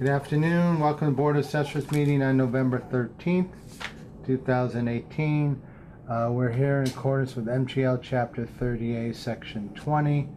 Good afternoon. Welcome to Board of Assessors meeting on November 13th, 2018. We're here in accordance with MGL Chapter 30A, Section 20.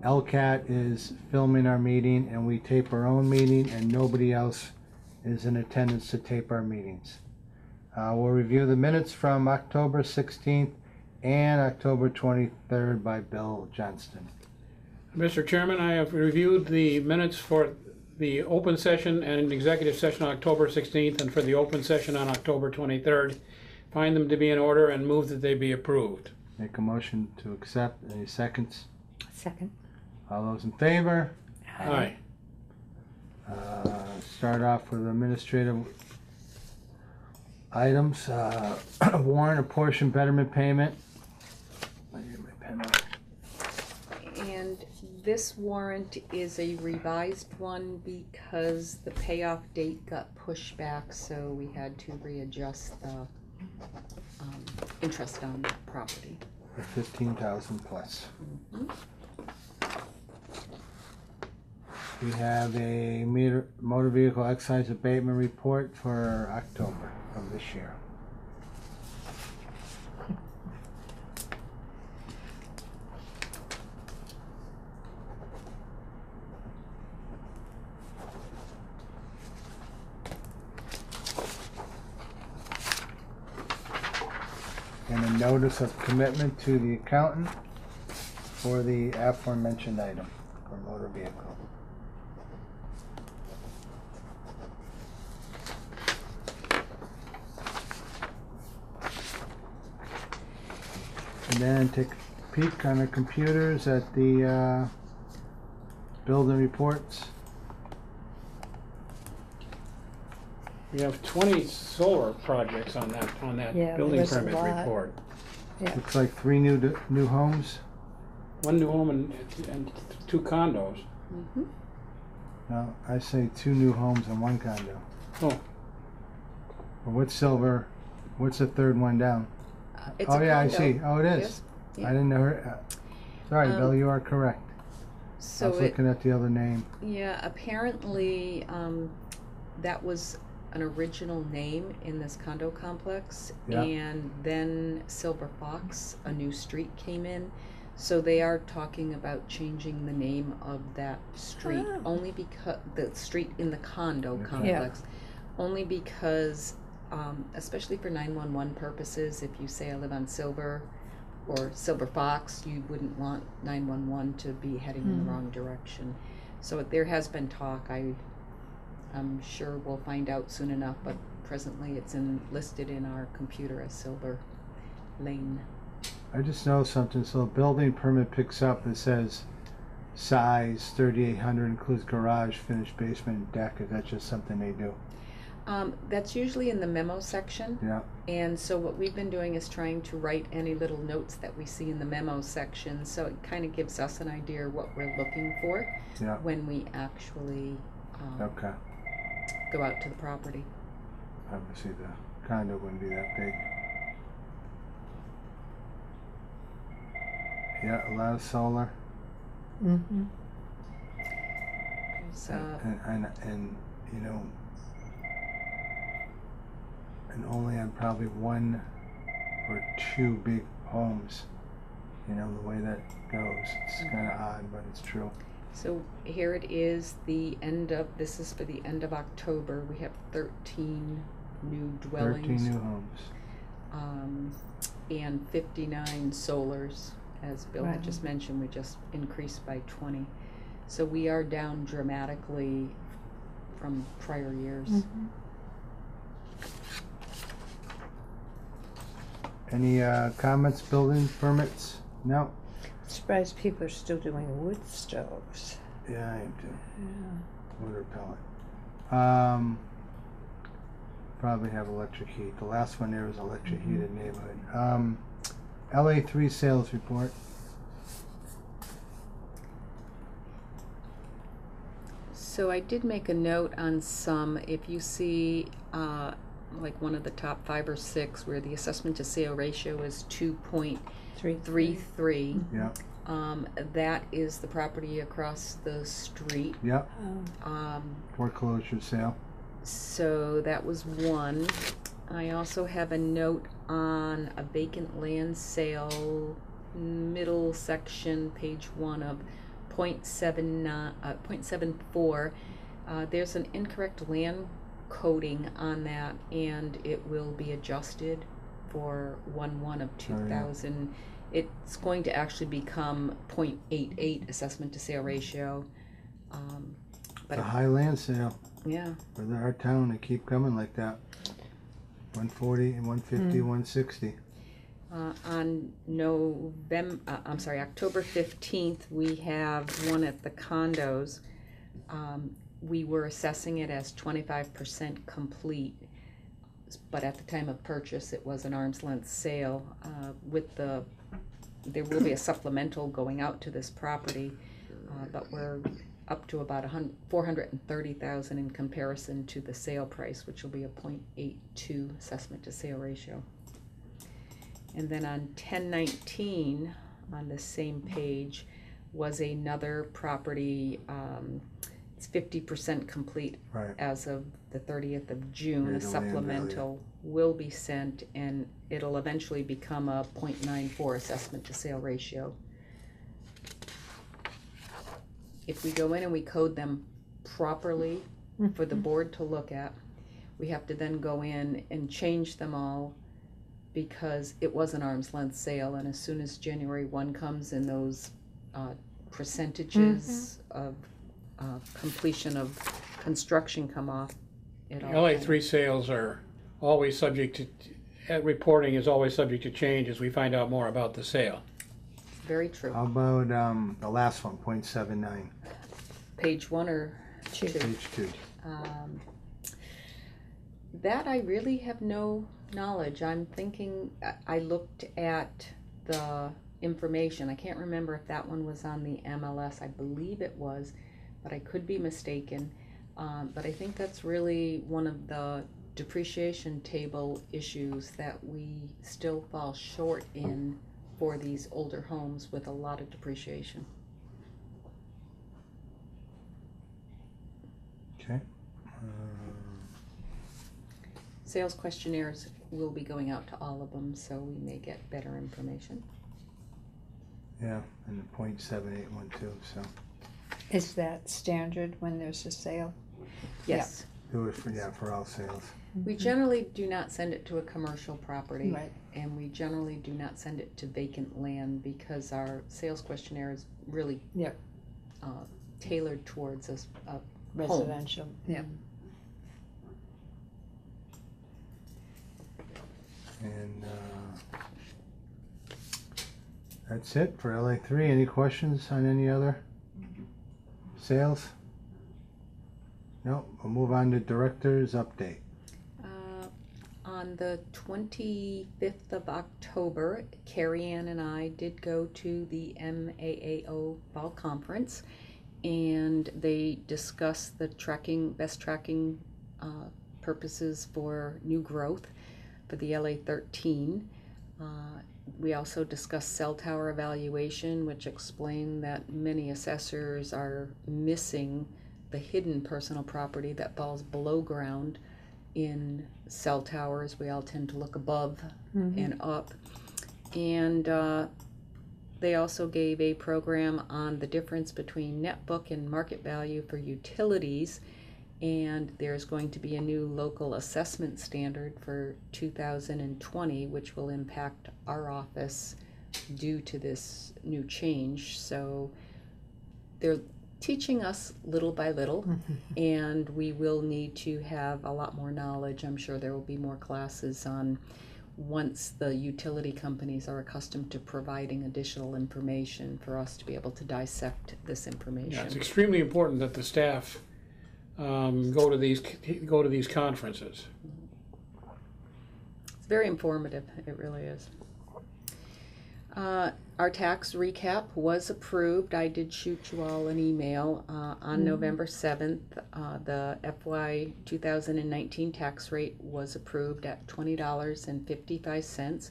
LCAT is filming our meeting, and we tape our own meeting, and nobody else is in attendance to tape our meetings. We'll review the minutes from October 16th and October 23rd by Bill Johnston. Mr. Chairman, I have reviewed the minutes for the open session and executive session on October 16th and for the open session on October 23rd. Find them to be in order and move that they be approved. Make a motion to accept. Any seconds? Second. All those in favor? Aye. Start off with administrative items. Warrant a portion betterment payment. Let me get my pen out. And this warrant is a revised one because the payoff date got pushed back, so we had to readjust the interest on that property. For 15,000 plus. Mm-hmm. We have a motor vehicle excise abatement report for October of this year. And a notice of commitment to the accountant for the aforementioned item for motor vehicle. And then take a peek on the computers at the building reports. We have 20 solar projects on that Yeah, building there's a permit lot. report. Yeah. Looks like 3 new homes. One new home and 2 condos. Mm-hmm. No, I say 2 new homes and 1 condo. Oh, Well, what's silver? What's the third one down? It's Oh a yeah, I condo. see. Oh, it is. Yes. Yeah. I didn't know her. Sorry, Bill, you are correct. I So was looking at the other name. yeah, apparently that was an original name in this condo complex, Yeah. and then Silver Fox, a new street came in, so they are talking about changing the name of that street, Oh. only because the street in the condo Okay. complex, only because especially for 911 purposes, if you say I live on Silver or Silver Fox, you wouldn't want 911 to be heading in the wrong direction. So there has been talk. I'm sure we'll find out soon enough, but presently it's listed in our computer as Silver Lane. I just know something. So the building permit picks up. It says size 3,800 includes garage, finished basement, and deck. Is that just something they do? That's usually in the memo section. Yeah. And so what we've been doing is trying to write any little notes that we see in the memo section, so it kind of gives us an idea of what we're looking for Yeah. when we actually Okay. go out to the property. Obviously the condo wouldn't be that big. Yeah, a lot of solar. Mm-hmm. So And you know, and only on probably 1 or 2 big homes. You know, the way that goes. It's kind of odd, but it's true. So here it is, this is for the end of October. We have 13 new dwellings. 13 new homes. And 59 solars. As Bill had Wow. just mentioned, we just increased by 20. So we are down dramatically from prior years. Mm-hmm. Any comments, building permits? No? Surprised people are still doing wood stoves. Yeah, I am too. Yeah. Wood or pellet. Probably have electric heat. The last one there was electric heated neighborhood. LA3 sales report. So I did make a note on some. If you see like one of the top 5 or 6 where the assessment to sale ratio is 2.33, Three. Yeah. That is the property across the street. Yep, Oh, foreclosure sale. So that was one. I also have a note on a vacant land sale, middle section, page 1 of .74. There's an incorrect land coding on that, and it will be adjusted for 1/1 of 2000. It's going to actually become .88 assessment to sale ratio. It's a high land sale Yeah. for our town. They keep coming like that. 140 and 150, 160. On October 15th, we have one at the condos. We were assessing it as 25% complete, but at the time of purchase, it was an arm's length sale. There will be a supplemental going out to this property, but we're up to about $430,000 in comparison to the sale price, which will be a .82 assessment to sale ratio. And then on 1019, on the same page, was another property. It's 50% complete Right. as of the 30th of June. Right, A the land supplemental will be sent, and it'll eventually become a .94 assessment to sale ratio. If we go in and we code them properly for the board to look at, we have to then go in and change them all, because it was an arm's length sale, and as soon as January 1 comes and those percentages of completion of construction come off, it all LA3 sales are always subject to, reporting is always subject to change as we find out more about the sale. very true. How about the last one, 0.79, Page 1 or 2? page 2? That I really have no knowledge. I'm thinking, I looked at the information. I can't remember if that one was on the MLS. I believe it was, but I could be mistaken. But I think that's really one of the depreciation table issues that we still fall short in for these older homes with a lot of depreciation. Okay. Sales questionnaires will be going out to all of them, so we may get better information. Yeah, and the 0.7812, so is that standard when there's a sale? Yes. do it for all sales. We generally do not send it to a commercial property. Right. And we generally do not send it to vacant land, because our sales questionnaire is really Yep. Tailored towards a home. Residential. Yeah. And that's it for LA3. Any questions on any other sales? No, we'll move on to director's update. On the 25th of October, Carrie Ann and I did go to the MAAO Fall Conference, and they discussed the best tracking purposes for new growth for the LA13. We also discussed cell tower evaluation, which explained that many assessors are missing the hidden personal property that falls below ground in cell towers. We all tend to look above and up. And they also gave a program on the difference between net book and market value for utilities. And there's going to be a new local assessment standard for 2020, which will impact our office due to this new change. So they're teaching us little by little, and we will need to have a lot more knowledge. I'm sure there will be more classes on once the utility companies are accustomed to providing additional information for us to be able to dissect this information. Yeah, it's extremely important that the staff go to these conferences. It's very informative, it really is. Our tax recap was approved. I did shoot you all an email on November 7th. The FY 2019 tax rate was approved at $20.55.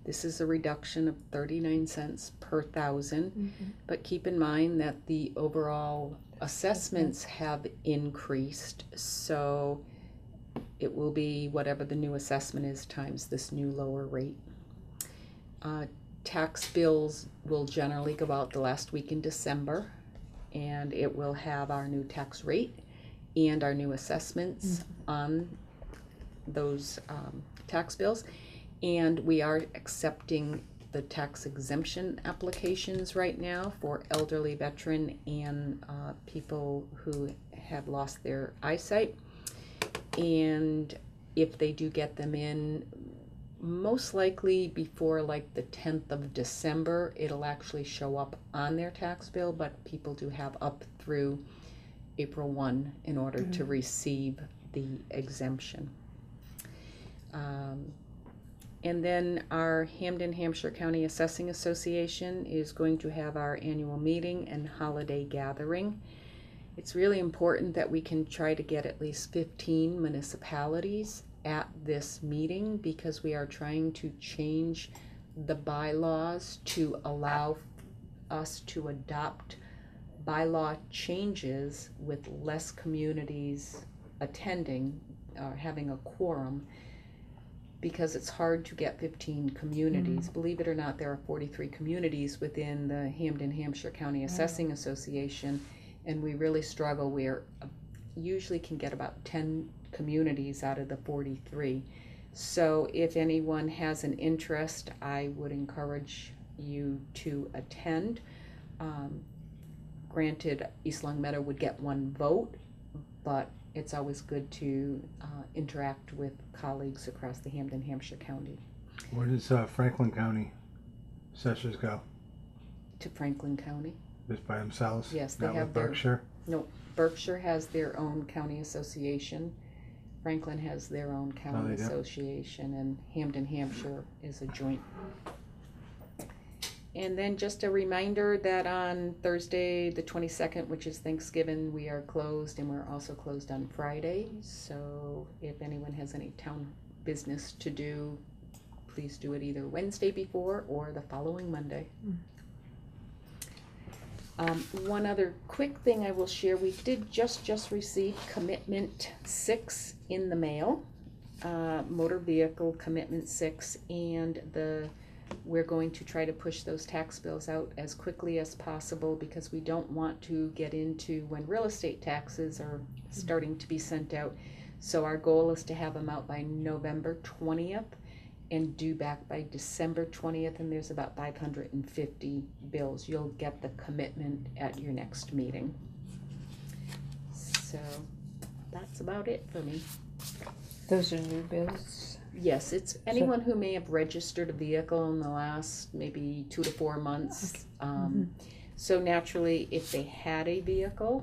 This is a reduction of 39 cents per thousand, Mhm. but keep in mind that the overall assessments have increased, so it will be whatever the new assessment is times this new lower rate. Tax bills will generally go out the last week in December, and it will have our new tax rate and our new assessments on those tax bills. And we are accepting the tax exemption applications right now for elderly, veteran, and people who have lost their eyesight. And if they do get them in, most likely before like the 10th of December, it'll actually show up on their tax bill, but people do have up through April 1 in order to receive the exemption. And then our Hampden, Hampshire County Assessing Association is going to have our annual meeting and holiday gathering. It's really important that we can try to get at least 15 municipalities at this meeting, because we are trying to change the bylaws to allow us to adopt bylaw changes with less communities attending, having a quorum, because it's hard to get 15 communities. Believe it or not, there are 43 communities within the Hampden, Hampshire County Assessing Association, and we really struggle. We usually can get about 10 communities out of the 43. So if anyone has an interest, I would encourage you to attend. Granted, East Long Meadow would get one vote, but it's always good to interact with colleagues across the Hampden, Hampshire County. Where does Franklin County Assessors go? To Franklin County. Just by themselves? Yes, they Not have with their- Berkshire? No, Berkshire has their own county association. Franklin has their own county they do? association, and Hampden, Hampshire is a joint. And then just a reminder that on Thursday, the 22nd, which is Thanksgiving, we are closed, and we're also closed on Friday. So if anyone has any town business to do, please do it either Wednesday before or the following Monday. One other quick thing I will share, we did just receive commitment 6 in the mail, motor vehicle commitment 6, and we're going to try to push those tax bills out as quickly as possible, because we don't want to get into when real estate taxes are starting to be sent out. So our goal is to have them out by November 20th and due back by December 20th, and there's about 550 bills. You'll get the commitment at your next meeting. So that's about it for me. Those are new bills. Yes, it's anyone who may have registered a vehicle in the last maybe 2 to 4 months. So naturally, if they had a vehicle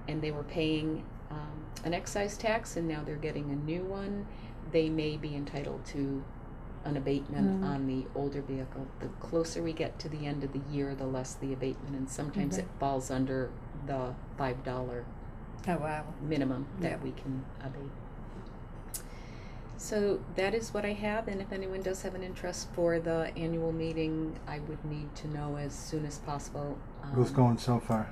and they were paying an excise tax and now they're getting a new one, they may be entitled to an abatement on the older vehicle. The closer we get to the end of the year, the less the abatement, and sometimes it falls under the $5 Oh, wow. minimum that we can abate. So that is what I have, and if anyone does have an interest for the annual meeting, I would need to know as soon as possible. Who's going so far?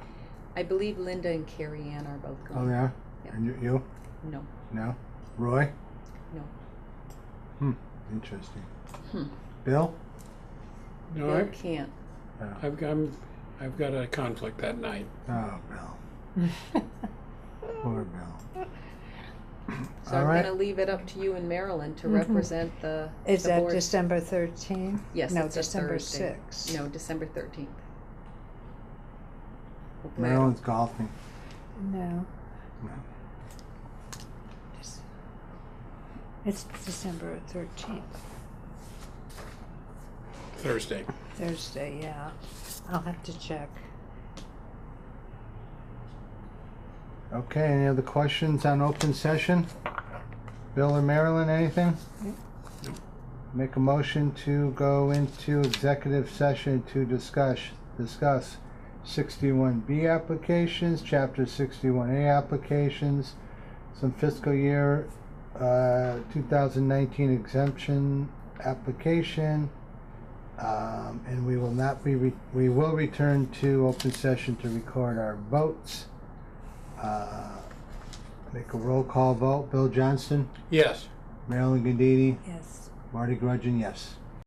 I believe Linda and Carrie Ann are both going. Oh, yeah? Yeah. And you? No. No? Roy? No. Interesting. Hmm. Bill? No, Bill can't. Oh, I've got a conflict that night. oh Bill. Poor Bill. So All I'm right. gonna leave it up to you and Marilyn to represent the Is the that board. December 13th? Yes, No, it's a December Thursday. 6th. No, December 13th. Maryland's golfing. No. No. It's December 13th. Thursday. Thursday, yeah. I'll have to check. Okay, any other questions on open session? Bill or Marilyn, anything? No. Make a motion to go into executive session to discuss 61B applications, Chapter 61A applications, some fiscal year 2019 exemption application, And we will not be, we will return to open session to record our votes. Make a roll call vote. Bill Johnston, Yes. Marilyn Gandini, Yes. Marty Grudgeon, yes.